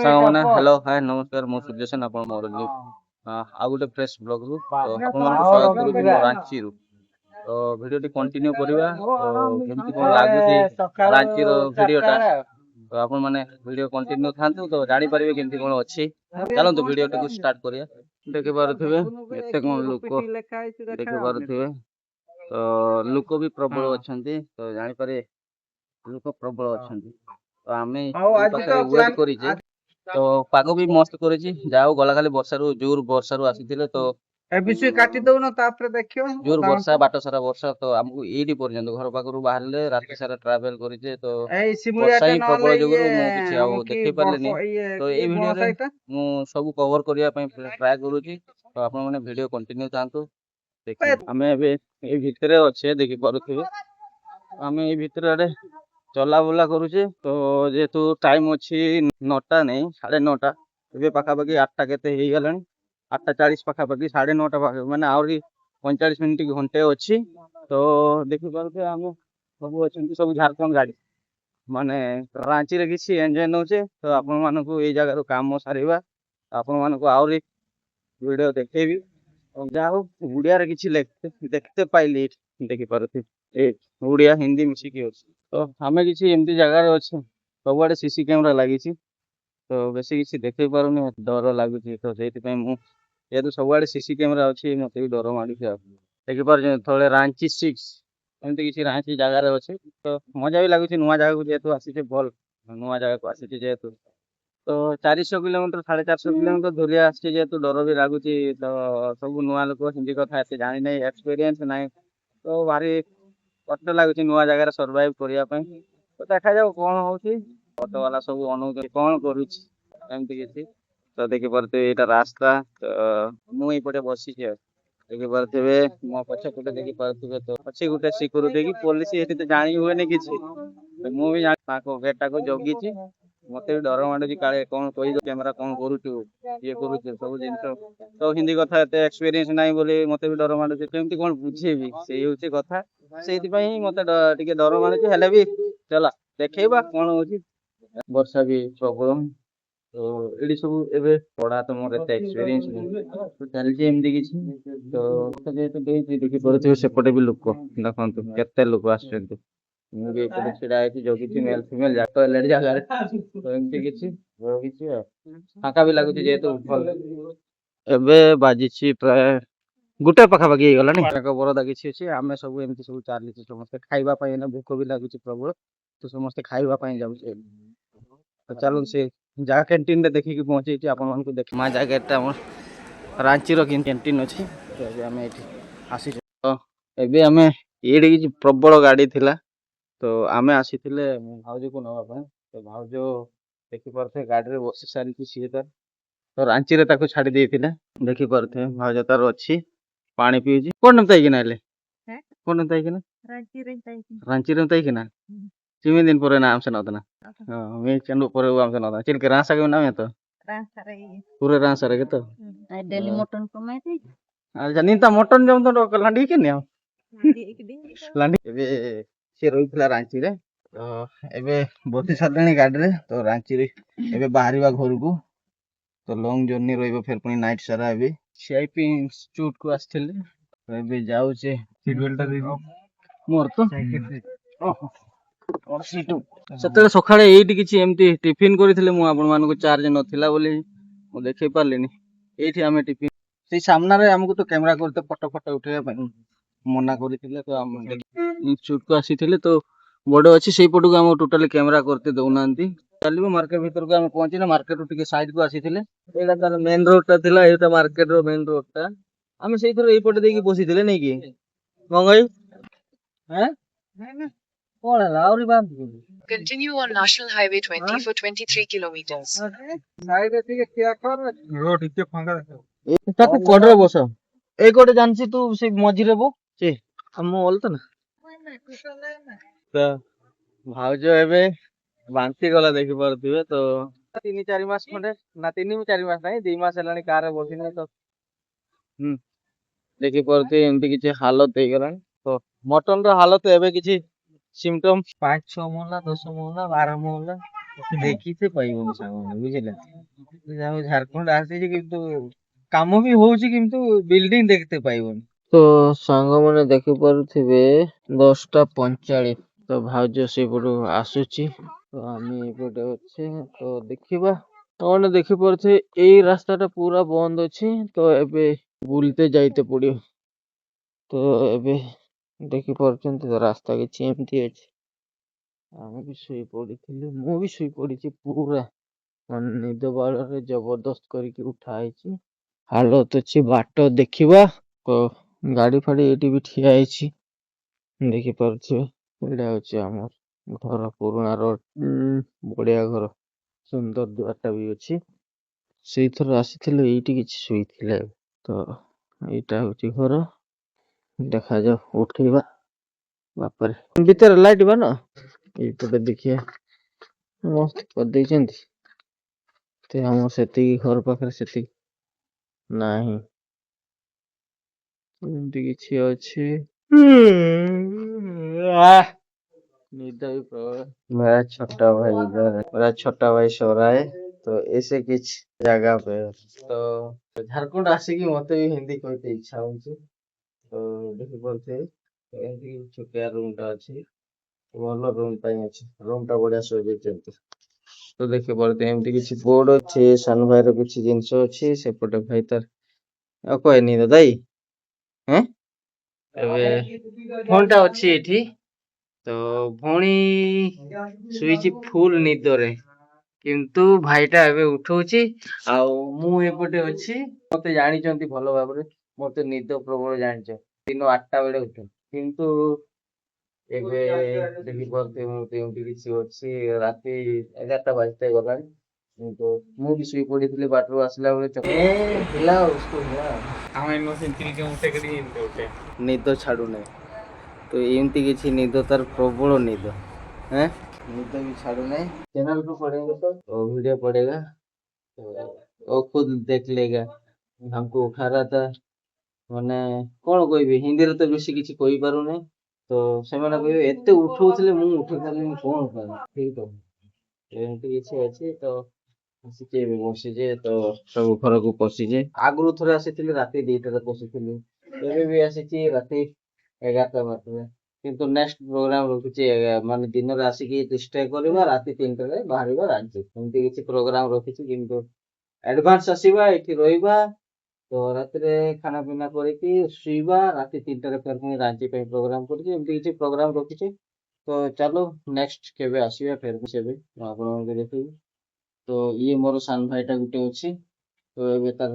ସାଙ୍ଗମାନେ hello hi ନମସ୍କାର ମୁଁ ସୂର୍ଯ୍ୟସେନ ଆପଣ ମୋର ଆଉ ଗୋଟେ ଫ୍ରେଶ୍ ବ୍ଲଗ୍ରୁ ଆପଣମାନଙ୍କୁ ସ୍ୱାଗତ କରୁଛି ମୋ ରାଞ୍ଚିରୁ। ତ ଭିଡ଼ିଓଟି କଣ୍ଟିନ୍ୟୁ କରିବା। ତ କେମିତି କ'ଣ ଲାଗୁଛି ରାଞ୍ଚିର ଭିଡ଼ିଓଟା, ତ ଆପଣମାନେ ଭିଡ଼ିଓ କଣ୍ଟିନ୍ୟୁ ଥାନ୍ତୁ ତ ଜାଣିପାରିବେ କେମିତି କ'ଣ ଅଛି। ଚାଲନ୍ତୁ ଭିଡ଼ିଓଟିକୁ ଷ୍ଟାର୍ଟ କରିବା। ଦେଖିପାରୁଥିବେ ଏତେ କ'ଣ ଲୋକ ଦେଖିପାରୁଥିବେ, ତ ଲୋକ ବି ପ୍ରବଳ ଅଛନ୍ତି, ତ ଜାଣିପାରିବେ ଲୋକ ପ୍ରବଳ ଅଛନ୍ତି। ତ ଆମେ ଏଇ ପାଖରେ ୱେଟ୍ କରିଛେ, ତ ପାଗ ବି ମସ୍ତ କରିଛି। ଯାଉ ଗଲା କାଲି ଜୋର ବର୍ଷାରୁ ଆସିଥିଲେ, ତ କାଟି ଦଉନ ତାପରେ ଦେଖିବ ଜୋର ବର୍ଷା, ବାଟ ସାରା ବର୍ଷା, ତ ଆମକୁ ଏଇଠି ପର୍ଯ୍ୟନ୍ତ ଘର ପାଖରୁ ବାହାରିଲେ ରାତି ସାରା ଟ୍ରାଭେଲ କରିଛେ, ତ ବର୍ଷା ହିଁ ପ୍ରବଳ ଯୋଗୁରୁ ମୁଁ କିଛି ଆଉ ଦେଖେଇ ପାରିଲିନି। ତ ଏଇ ଭିଡ଼ିଓରେ ମୁଁ ସବୁ କଭର କରିବା ପାଇଁ ଟ୍ରାଏ କରୁଛି, ତ ଆପଣମାନେ ଭିଡ଼ିଓ କଣ୍ଟିନ୍ୟୁ ଥାନ୍ତୁ। ଆମେ ଏବେ ଏଇ ଭିତରେ ଅଛେ, ଦେଖିପାରୁଥିବେ ଆମେ ଏଇ ଭିତରେ ଆଡ଼େ ଚଲାବୁଲା କରୁଛେ। ତ ଯେହେତୁ ଟାଇମ୍ ଅଛି 9ଟା ନାଇଁ 9:30, ଏବେ ପାଖାପାଖି 8ଟା କେତେ ହେଇଗଲାଣି, 8:40 ପାଖାପାଖି, 9:30 ପାଖାପାଖି, ମାନେ ଆହୁରି 45 ମିନିଟ୍ ଘଣ୍ଟେ ଅଛି। ତ ଦେଖିପାରୁଥିବେ ଆମେ ସବୁ ଅଛନ୍ତି, ସବୁ ଝାଡ଼ଖଣ୍ଡ ଗାଡ଼ି, ମାନେ ରାଞ୍ଚିରେ କିଛି ଏନ୍ଜୟ ନେଉଛେ। ତ ଆପଣମାନଙ୍କୁ ଏଇ ଜାଗାରୁ କାମ ସାରିବା, ଆପଣମାନଙ୍କୁ ଆହୁରି ଭିଡ଼ିଓ ଦେଖେଇବି। ଯାହା ହଉ ଓଡ଼ିଆରେ କିଛି ଦେଖତେ ପାଇଲି, ଦେଖିପାରୁଥିବେ ଏ ଓଡ଼ିଆ ହିନ୍ଦୀ ମିଶିକି ଅଛି। ତ ଆମେ କିଛି ଏମିତି ଜାଗାରେ ଅଛୁ ସବୁଆଡ଼େ ସିସି କ୍ୟାମେରା ଲାଗିଛି, ତ ବେଶୀ କିଛି ଦେଖେଇ ପାରୁନି, ଡର ଲାଗୁଛି। ତ ସେଇଥିପାଇଁ ମୁଁ ଯେହେତୁ ସବୁଆଡ଼େ ସିସି କ୍ୟାମେରା ଅଛି, ମୋତେ ବି ଡର ମାଡ଼ୁଛି। ଆଉ ଦେଖିପାରୁଛନ୍ତି ତଳେ ରାଞ୍ଚି 6 ଏମିତି କିଛି ରାଞ୍ଚି ଜାଗାରେ ଅଛି, ତ ମଜା ବି ଲାଗୁଛି। ନୂଆ ଜାଗାକୁ ଯେହେତୁ ଆସିଛେ, ଭଲ ନୂଆ ଜାଗାକୁ ଆସିଛି ଯେହେତୁ, ତ 400 କିଲୋମିଟର 450 କିଲୋମିଟର ଧରି ଆସିଛି ଯେହେତୁ ଡର ବି ଲାଗୁଛି। ତ ସବୁ ନୂଆ ଲୋକ, ହିନ୍ଦୀ କଥା ଏତେ ଜାଣିନାହିଁ, ଏକ୍ସପିରିଏନ୍ସ ନାହିଁ, ତ ଭାରି କଷ୍ଟ ଲାଗୁଛି ନୂଆ ଜାଗାରେ ସର୍ଭାଇଭ୍ କରିବା ପାଇଁ। ତ ଦେଖାଯାଉ କ'ଣ ହଉଛି। ଅଟୋ ବାଲା ସବୁ ଅନଉଛନ୍ତି କ'ଣ କରୁଛି ଏମିତି କିଛି। ତ ଦେଖିପାରୁଥିବେ ଏଇଟା ରାସ୍ତା, ତ ମୁଁ ଏଇପଟେ ବସିଛି। ଆଉ ଦେଖିପାରୁଥିବେ ମୋ ପଛପଟେ ଦେଖିପାରୁଥିବେ, ତ ଅଛି ଗୋଟେ ସିକ୍ୟୁରିଟି କି ପୋଲିସ, ଏଠି ତ ଜାଣି ହୁଏନି କିଛି। ମୁଁ ବି ତାଙ୍କ ଗେଟ୍ଟାକୁ ଜଗିଛି, ମତେ ବି ଡର ମାଡୁଛି କାଳେ କ'ଣ କହିବ, କ୍ୟାମେରା କ'ଣ କରୁଛୁ, ଇଏ କରୁଛୁ, ସବୁ ଜିନିଷ। ତ ହିନ୍ଦୀ କଥା ଏତେ ଏକ୍ସପିରିଏନ୍ସ ନାହିଁ ବୋଲି ମତେ ବି ଡର ମାଡୁଛି, କେମିତି କ'ଣ ବୁଝେଇବି, ସେଇ ହଉଛି କଥା। ସେଇଥିପାଇଁ ମତେ ଟିକେ ଡର ମାଡୁଛି, ହେଲେ ବି ଚଲା ଦେଖେଇବା କ'ଣ ହଉଛି। ବର୍ଷା ବି ପ୍ରବଳ, ତ ଏଠି ସବୁ ଏବେ ପଢା, ତ ମୋର ଏତେ ଏକ୍ସପିରିଏନ୍ସ ନାହିଁ, ତ ଚାଲିଛି ଏମିତି କିଛି। ତ ଯେହେତୁ ଦେଇଛି, ଦେଖିପାରୁଥିବେ ସେପଟେ ବି ଲୋକ, ଦେଖନ୍ତୁ କେତେ ଲୋକ ଆସିଛନ୍ତି। ମୁଁ ବି ଏପଟେ ଛିଡା ହେଇଛି, ଜଗିଛି, ମେଲ୍ ଫିମେଲ୍ ଯାକ ହେଲେଣି ଜାଗାରେ। ତ ଏମିତି କିଛି ରହିଛି, ଆଉ ଫାଙ୍କା ବି ଲାଗୁଛି ଯେହେତୁ ଭଲ। ଏବେ ବାଜିଛି ପ୍ରାୟ 1ଟା ପାଖାପାଖି ହେଇଗଲାଣି। ବରଦା କିଛି ଅଛି, ଆମେ ସବୁ ଏମିତି ସବୁ ଚାଲିଛୁ, ସମସ୍ତେ ଖାଇବା ପାଇଁ। ଏଇନା ଭୋକ ବି ଲାଗୁଛି ପ୍ରବଳ, ତ ସମସ୍ତେ ଖାଇବା ପାଇଁ ଯାଉଛେ। ତ ଚାଲନ୍ତୁ ସେ ଜାଗା କ୍ୟାଣ୍ଟିନ୍ରେ ଦେଖିକି ପହଞ୍ଚେଇଛି ଆପଣମାନଙ୍କୁ। ଦେଖି ମା ଜାଗାଟା ଆମର ରାଞ୍ଚିର କ୍ୟାଣ୍ଟିନ୍ ଅଛି, ତ ଏବେ ଆମେ ଏଠି ଆସିଛୁ। ତ ଏବେ ଆମେ ଏଇଠି କିଛି ପ୍ରବଳ ଗାଡ଼ି ଥିଲା, ତ ଆମେ ଆସିଥିଲେ ମୋ ଭାଉଜକୁ ନେବା ପାଇଁ। ତ ଭାଉଜ ଦେଖିପାରୁଥିବେ ଗାଡ଼ିରେ ବସି ସାରିଛି ସିଏ ତାର, ତ ରାଞ୍ଚିରେ ତାକୁ ଛାଡ଼ି ଦେଇଥିଲେ। ଦେଖିପାରୁଥିବେ ଭାଉଜ ତାର ଅଛି, ପାଣି ପିଉଛି। କ'ଣ ତାଇକିନା ହେଲେ କ'ଣ ତାଇକିନା ರಾಂಚಿರ ತಾಯ್ಕಿನ ಚಿಮಿನ ದಿನ ಪೂರ ಆಮಸೆ ನವತನ ಮೇ ಚಂಡು ಪೂರ ಆಮಸೆ ನವತನ ಚಿಲ್ಕೆ ರಾಸಾಗ ನಾವೆ तो पूरे रांसर के तो डेली मटन कमाई थी अच्छा निंता मटन जम तो लांडी के नहीं लांडी एबे से रहितला रांची रे। तो एबे बसी सारणी गाड़ी रे, तो रांची रे एबे बाहरिबा घर को। तो लॉन्ग जर्नी रहिबो, फेर पुनी नाइट सारा। एबे सीआईपी इंस्टीट्यूट को आस्थिले, तो एबे जाऊ छे सीट बेल्ट दे मोर तो ସେତେବେଳେ ସକାଳେ ଏଇଠି କିଛି ଏମିତି ଟିଫିନ କରିଥିଲେ। ମୁଁ ଆପଣମାନଙ୍କୁ ଚାର୍ଜ ନଥିଲା ବୋଲି ମୁଁ ଦେଖେଇ ପାରିଲିନି। ଏଇଠି ଆମେ ଟିଫିନ, ସେଇ ସାମ୍ନାରେ ଆମକୁ ତ କ୍ୟାମେରା କରିତେ ଫଟୋ ଉଠେଇବା ପାଇଁ ମନା କରିଥିଲେ। ତ ଆମେ ଇନଷ୍ଟିଚ୍ୟୁଟକୁ ଆସିଥିଲେ, ତ ବଡ଼ ଅଛି ସେଇପଟକୁ ଆମକୁ ଟୋଟାଲି କ୍ୟାମେରା କରିତେ ଦଉନାହାନ୍ତି। ଚାଲିବୁ ମାର୍କେଟ ଭିତରକୁ ଆମେ ପହଞ୍ଚିଲେ, ମାର୍କେଟରୁ ଟିକେ ସାଇଡକୁ ଆସିଥିଲେ। ଏଇଟା ତାର ମେନ୍ ରୋଡଟା ଥିଲା, ଏଇଟା ମାର୍କେଟର ମେନ୍ ରୋଡଟା। ଆମେ ସେଇଥିରୁ ଏଇପଟେ ଦେଇକି ବସିଥିଲେ ନେଇକି ଗଙ୍ଗାଇ କ'ଣ ହେଲା ଆହୁରି ବାନ୍ତି। Continue on National Highway 20 for 23 kilometers. ତାକୁ କଡରେ ବସ, ଏଇ କୋଟେ ଜାଣିଛି ତୁ ସେ ମଝିରେ ବୋ ସେ ଆମ ଅଲ ତ ନା। ତ ଭାଉଜ ଏବେ ବାନ୍ତି ଗଲା, ଦେଖିପାରୁଥିବେ। ତ 3-4 ମାସ ଖଣ୍ଡେ, ନା 3-4 ମାସ ନାହିଁ, 2 ମାସ ହେଲାଣି କାରରେ ବସିନି। ତ ଦେଖିପାରୁଥିବେ ଏମିତି କିଛି ହାଲତ ହେଇଗଲାଣି। ତ ମଟନର ହାଲତ ଏବେ କିଛି ସିମ୍ପଟମ୍ 5-6 ମହଲା, 10 ମହଲା, 12 ମହଲା, ଦେଖିତେ ପାଇବନି ସାଙ୍ଗମାନେ ବୁଝିଲେ। ଯାହା ଝାଡଖଣ୍ଡ ଆସିଛି କିନ୍ତୁ କାମ ବି ହଉଛି କିନ୍ତୁ ବିଲ୍ଡିଂ ଦେଖିତେ ପାଇବନି। ତ ସାଙ୍ଗମାନେ ଦେଖିପାରୁଥିବେ 10:45 ତ ଭାଉଜ ସେପଟୁ ଆସୁଛି ତ ଆମେ ଏପଟେ ଅଛେ ତ ଦେଖିବା। ତମେ ଦେଖିପାରୁଥିବେ ଏଇ ରାସ୍ତାଟା ପୁରା ବନ୍ଦ ଅଛି ତ ଏବେ ବୁଲତେ ଯାଇତେ ପଡିବ। ତ ଏବେ ଦେଖିପାରୁଛନ୍ତି ତ ରାସ୍ତା କିଛି ଏମିତି ଅଛି। ଆମେ ବି ଶୋଇ ପଡିଥିଲୁ, ମୁଁ ବି ଶୋଇ ପଡିଛି ପୁରା ମାନେ ନିଦ ବାଳରେ ଜବରଦସ୍ତ କରିକି ଉଠା ହେଇଛି। ହାଲତ ଅଛି ବାଟ ଦେଖିବା ତ ଗାଡି ଫାଡି ଏଇଠି ବି ଠିଆ ହେଇଛି ଦେଖିପାରୁଥିବେ। ଏଇଟା ହଉଛି ଆମର ଘର, ପୁରୁଣା ରୋଡ, ବଢିଆ ଘର, ସୁନ୍ଦର ଦୁଆରଟା ବି ଅଛି। ସେଇଥର ଆସିଥିଲେ ଏଇଠି କିଛି ଶୋଇଥିଲେ ତ ଏଇଟା ହଉଛି ଘର। ଦେଖାଯାଉ ଉଠେଇବା ବାପରେ ଭିତରେ ଲାଇଟ୍ ବାନ ଏଇପଟେ ଦେଖିବା ମସ୍ତ କରିଦେଇଛନ୍ତି। ତ ଆମର ସେତିକି ଘର ପାଖରେ ସେତିକି ନାହିଁ, ଏମିତି କିଛି ଅଛି। निदा भी प्रबल। मेरा छोटा भाई इधर है, मेरा छोटा भाई सो रहा है तो ऐसे किच जगह पे तो झारखंड आसिकी मते भी हिंदी कहते इच्छा होची तो देखि बोलते एंती छोटिया रूम टा अछि, ଭଲ रूम ପାଇଁ ଅଛି, रूम ଟା ବଢିଆ ସଜେଇଛନ୍ତି। ତ ଦେଖି ବୋलते ଏମିତି କିଛି ବୋର୍ଡ ଅଛି, ସାନ ଭାଇର କିଛି ଜିନିଷ ଅଛି, ସେପଟେ ଭାଇ ତାର ଆଉ କହିନି ଦାଦାଇ ହେଁ ଏବେ ଫୋନ୍ ଟା ଅଛି ଏଠି ତ ଭଉଣୀ ଶୋଇଛି ଫୁଲ ନିଦରେ କିନ୍ତୁ ଭାଇଟା ଏବେ ଉଠଉଛି ଆଉ ମୁଁ ଏପଟେ ଅଛି। ମତେ ଜାଣିଛନ୍ତି ଭଲ ଭାବରେ, ମତେ ନିଦ ପ୍ରବଳ ଜାଣିଛ, ଦିନ 8ଟା ବେଳେ ଉଠେ କିନ୍ତୁ ଏବେ ଦେଖିପାରୁଥିବେ ମୁଁ ଏମିତି କିଛି ଅଛି ରାତି 11ଟା ବାଜିତେ ଗଲାଣି କିନ୍ତୁ ମୁଁ ବି ଶୋଇ ପଡିଥିଲି ବାଟରୁ ଆସିଲା ବେଳେ ଥିଲା ନିଦ ଛାଡୁନାହିଁ ତ ଏମିତି କିଛି ନିଦ ତାର ପ୍ରବଳ ନିଦ हैं निद भी छाड़ू नहीं। चैनल को पढ़ेगा तो वीडियो पढ़ेगा तो वो खुद देख लेगा। हमको उठा रहा था मैंने कौन कोई भी हिंदी रे तो बेसी किसी कोई पारू नहीं तो ସେମାନେ କହିବେ ଏତେ ଉଠଉଥିଲେ ମୁଁ ଉଠେଇ ପାରିଲିନି କଣ ପାଇଁ ଠିକ ତ ଏମିତି କିଛି ଅଛି ତ ଆସିକି ଏବେ ବସିଛେ ତ ସବୁ ଘରକୁ ପଶିଛେ। ଆଗରୁ ଥରେ ଆସିଥିଲି ରାତି 2ଟାରେ ପଶିଥିଲି, ଏବେ ବି ଆସିଛି ରାତି 11ଟା ବାଜିଲେ କିନ୍ତୁ ନେକ୍ସଟ ପ୍ରୋଗ୍ରାମ ରଖୁଛି ମାନେ ଦିନରେ ଆସିକି ଷ୍ଟେ କରିବା ରାତି 3ଟାରେ ବାହାରିବା ରାଞ୍ଚି, ଏମିତି କିଛି ପ୍ରୋଗ୍ରାମ ରଖିଛି କିନ୍ତୁ ଆଡଭାନ୍ସ ଆସିବା ଏଠି ରହିବା ତ ରାତିରେ ଖାନା ପିନା କରିକି ଶୋଇବା ରାତି 3ଟାରେ ଫେର ପୁଣି ରାଞ୍ଚି ପାଇଁ ପ୍ରୋଗ୍ରାମ କରୁଛି, ଏମିତି କିଛି ପ୍ରୋଗ୍ରାମ ରଖିଛି ତ ଚାଲ ନେକ୍ସଟ କେବେ ଆସିବା ଫେର ସେବେ ମୁଁ ଆପଣଙ୍କୁ ଦେଖିବି। ତ ଇଏ ମୋର ସାନ ଭାଇଟା ଗୋଟେ ଅଛି ତ ଏବେ ତାର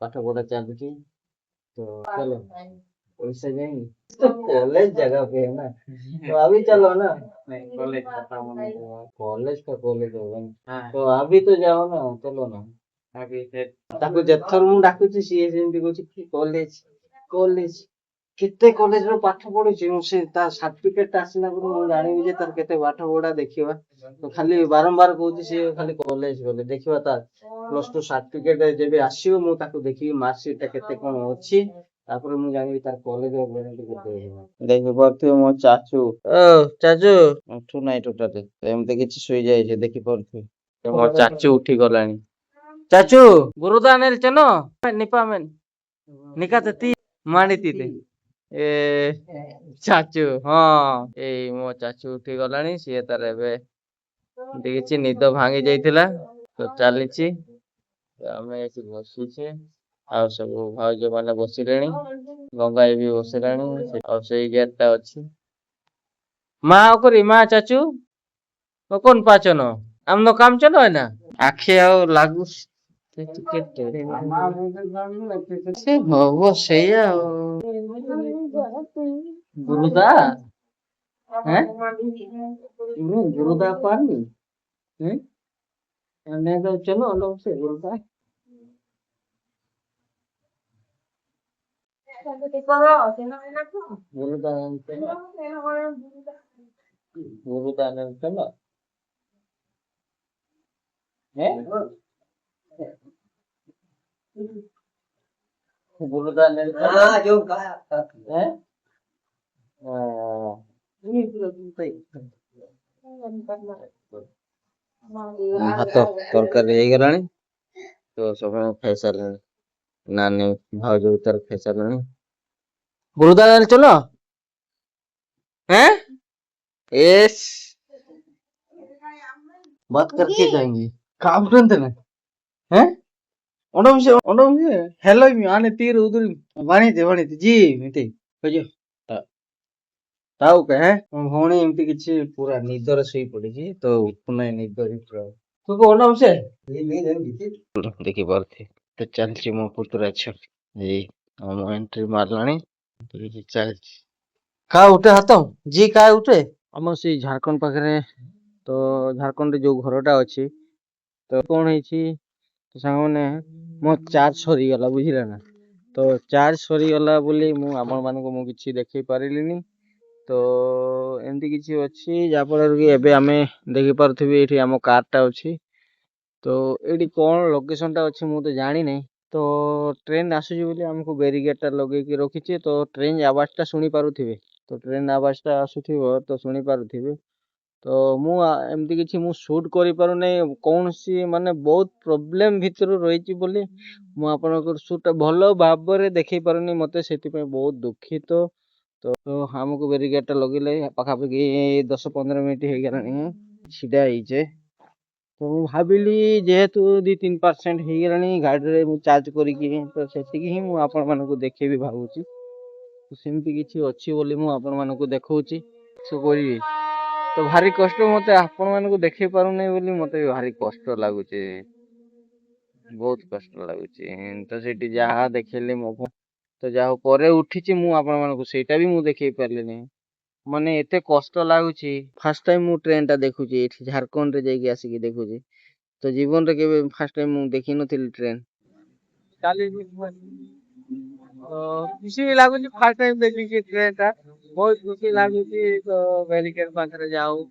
ପାଠ ପଢା चालुची तो चलो वैसे जाएंगे तो कॉलेज जगह पे है ना तो अभी चलो ना, नहीं कॉलेज खत्म होने के बाद कॉलेज का कॉलेज होगा ना तो अभी तो जाओ ना, चलो ना अभी ताको जेथर मु डाकुची सीए जेंती कोची कॉलेज कॉलेज केते कॉलेज रो पाठ पढुची मु से ता सर्टिफिकेट आसिला गुरु मु जानिबि जे तार केते पाठ पढा देखिबा तो खाली बारंबार कहूची से खाली कॉलेज गले देखिबा तार +2 सर्टिफिकेट जेबे आसीबो मु ताको देखिबि मार्कशीट ता केते कोन अछि तापर मु जानिबि तार कॉलेज रो वेरिएंट केते हेबा। देखि परथियो मो चाचू ओ चाचू उठू नाइ टोटाले एमते किछि सोई जाय जे देखि परथियो मो चाचू उठी गलानी। चाचू गुरुदानेल चनो निपामेन निकाते मानितीते ए चाचू हाँ ए मो चाचू उठी गलानी सिए तार एबे देखिछि निद भांगी जाइथिला तो चालिछि ଆମେ ଏଠି ବସିଛେ ଆଉ ସବୁ ଭାଉଜ ମାନେ ବସିଲେଣି, ଗଙ୍ଗାଇ ବି ବସିଲାଣି ଆଉ ସେଇ ଗେଟ୍ ଟା ଅଛି। ମା ଅକରି ମା ଚାଚୁ কোন পাচন আমনো কাম চলো হয় না আখি ଆଉ ଲାଗୁଛି ଟିକେ ଟେରେ ସେ ହବ ସେଇଆ ଆଉ ଗୁରୁଦା हैं गुरुदा पानी हैं नहीं तो चलो लोग से गुरुदा गुरुदा गुरुदा चलो हैं गुरुदा हाँ जो कहा हैं ଭାତ ତରକାରୀ ହେଇଗଲାଣି ତ ସବୁ ଖାଇସାରିଲେଣି। ନାନୀ ଭାଉଜ ବି ତାର ଖାଇସାରିଲାଣି। गुरुदा चलो हैं एस बात करके जाएंगे काम करते ना हैं हेलो मी आने तीर उधर वाणी जी मिते कहियो ताऊ कहे भौणी एमती किछि पूरा निदर सोई पड़िछि तो पुनै निदर पूरा तू को ओना से देखि परथे तो चलछि मो पुतरा छ जी हम एंट्री मारलानी तो चलछि का उठे हाथ जी का उठे हम से झारखंड पाखरे तो झारखंड रे जो घरटा अछि तो कोन हेछि तो सांग माने मो चार्ज सरी गला बुझिला ना तो चार्ज सरी गला बोली मु आपण मान को मु किछि देखै पारिलिनी तो एमती किछि अछि जा पर कि एबे हमें देखि पारथिबी एठी हम कारटा अछि तो एठी कोन लोकेशन टा अछि मु तो जानि नै तो ट्रेन आसुची बोली हमको बैरिकेड टा लगे कि रखिछि तो ट्रेन आवाज टा सुनी पारुथिबे तो ट्रेन आवाज टा आसुथिबो तो सुनी पारुथिबे तो मु एमती किछि मु शूट करि पारु नै कोनसी माने बहुत प्रॉब्लम भितर रहिछि बोली मु आपनको शूट भलो भाबरे देखै पारुनी मते सेति पे बहुत दुखित तो हमको बैरिकेड टा लगिले पाखा पाखी 10-15 मिनिट हे गलानी छिडा हिजे तो मु भाबिली जेहेतु 2-3% हे गलानी गाड़ी रे मु चार्ज करी कि तो सेति ही मु आपन मानको देखेबी भाबुची तो सेमती किछि अछि बोली मु आपन मानको देखौची सो करी तो भारी कष्ट मते आपन मानको देखै पारु नै बोली मते भारी कष्ट लागुची बहुत कष्ट लागुची तो सेठी जहा देखेले मो तो जाहो परे उठिची मु आपन मानको सेटा भी मु देखै पारले नै माने एते कष्ट लागुची फर्स्ट टाइम मु ट्रेन टा देखुची एठी झारखंड रे जाई आसी कि देखुची तो जीवन रे केबे फर्स्ट टाइम मु देखि नथिल ट्रेन काली तो खुशी लागुची फर्स्ट टाइम देखि ट्रेन टा बहुत खुशी लागुची तो बैरिकेड पाखरे जाऊ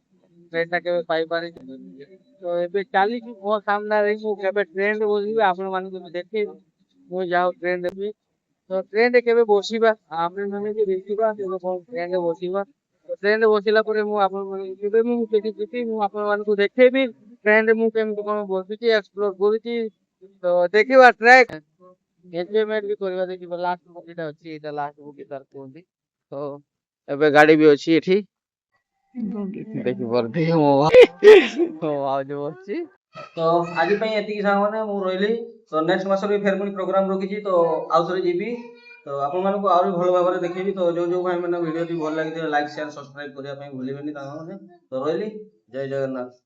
ट्रेन टा केबे पाई पारे तो एबे चाली मो सामने रे मु केबे ट्रेन रे बसिबे आपन मानको देखि मु जाऊ ट्रेन देखि तो ट्रेन रे केबे बसिबा आपन माने जे देखिबा तो ट्रेन रे बसिबा तो ट्रेन रे बसिला परे मु आपन माने केबे मु देखि जिति मु आपन मानको देखेबी ट्रेन रे मु केमति कोन बसिची एक्सप्लोर करूची तो देखिबा ट्रैक एन्जॉयमेंट भी करबा देखिबा लास्ट मुवीटा अछि एटा लास्ट मुवी तार कोंदी तो एबे गाड़ी भी अछि एठी देखि परथि मो आवाज बसची तो आज पई एति सांग माने मु रोइली तो नेक्स्ट मास रे फेर पुनी प्रोग्राम रखिची तो आउ थरे जीबी तो आपन मानको आउरी भलो भाबरे देखिबी तो जो भाई माने वीडियो टी भल लागि लाइक शेयर सब्सक्राइब करिया पई भूलिबेनी ता माने तो रोइली जय जगन्नाथ।